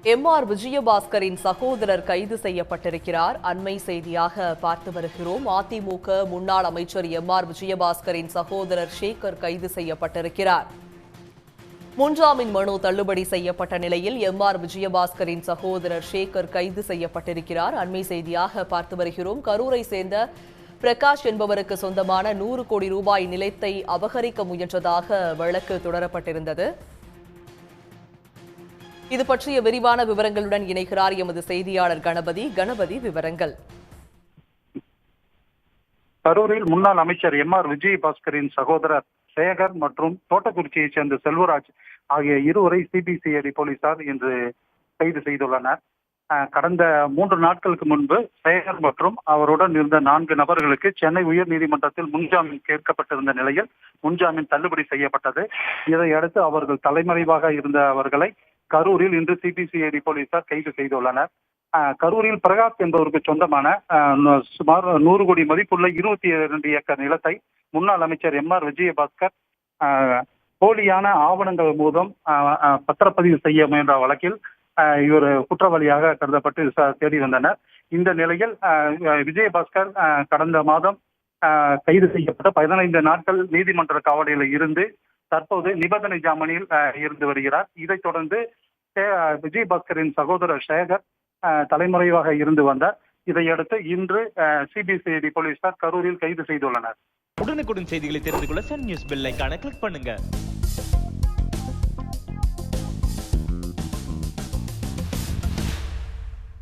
MR. விஜயபாஸ்கரின் சகோதரர் கைது செய்யப்பட்டிருக்கிறார். அண்மை செய்தியாக பார்த்து வருகிறோம். அதிமுக முன்னாள் அமைச்சர் எம்.ஆர். விஜயபாஸ்கரின் சகோதரர் சேகர் கைது செய்யப்பட்டிருக்கிறார். முன்ஜாமீன் மனு தள்ளுபடி செய்யப்பட்ட நிலையில் எம்.ஆர். விஜயபாஸ்கரின் சகோதரர் சேகர் கைது செய்யப்பட்டிருக்கிறார். அண்மை செய்தியாக பார்த்து வருகிறோம். கரூரை சேர்ந்த பிரகாஷ் என்பவருக்கு சொந்தமான 100 கோடி ரூபாய் நிலத்தை அபகரிக்க முயன்றதாக வழக்கு தொடரப்பட்டிருந்தது. இது பற்றிய விரிவான விவரங்களுடன் இணைகிறார் எமது செய்தியாளர் கணபதி. விவரங்கள். கரூரில் முன்னாள் அமைச்சர் எம்.ஆர். விஜயபாஸ்கரின் சகோதரர் சேகர் மற்றும் தோட்டக்குறிச்சியைச் சேர்ந்த செல்வராஜ் ஆகிய இருவரை சிபிசிஐடி போலீசார் இன்று கைது செய்துள்ளனர். கடந்த 3 நாட்களுக்கு முன்பு சேகர் மற்றும் அவருடன் இருந்த 4 நபர்களுக்கு சென்னை உயர்நீதிமன்றத்தில் முன்ஜாமீன் கேட்கப்பட்டிருந்த நிலையில் முன்ஜாமீன் தள்ளுபடி செய்யப்பட்டது. இதையடுத்து அவர்கள் தலைமறைவாக இருந்த அவர்களை கரூரில் இன்று சிபிசிஐடி போலீசார் கைது செய்துள்ளனர். கரூரில் பிரகாஷ் என்பவருக்கு சொந்தமான சுமார் 100 கோடி மதிப்புள்ள 22 ஏக்கர் நிலத்தை முன்னாள் அமைச்சர் எம்.ஆர். விஜயபாஸ்கர் போலியான ஆவணங்கள் மூலம் பத்திரப்பதிவு செய்ய முயன்ற வழக்கில் இவர் குற்றவாளியாக கருதப்பட்டு தேடி வந்தனர். இந்த நிலையில் விஜயபாஸ்கர் கடந்த மாதம் கைது செய்யப்பட்ட 15 நாட்கள் நீதிமன்ற காவலில் இருந்து தற்போது நிபந்தனை ஜாமீனில் இருந்து வருகிறார். இதைத் தொடர்ந்து விஜயபாஸ்கரின் சகோதரர் சேகர் தலைமறைவாக இருந்து வந்தார். இதையடுத்து இன்று சிபிசிஐடி போலீசார் கரூரில் கைது செய்துள்ளனர். உடனுக்குடன் செய்திகளை தெரிந்து கொள்ள சன் நியூஸ் பெல் ஐகானை கிளிக் பண்ணுங்க.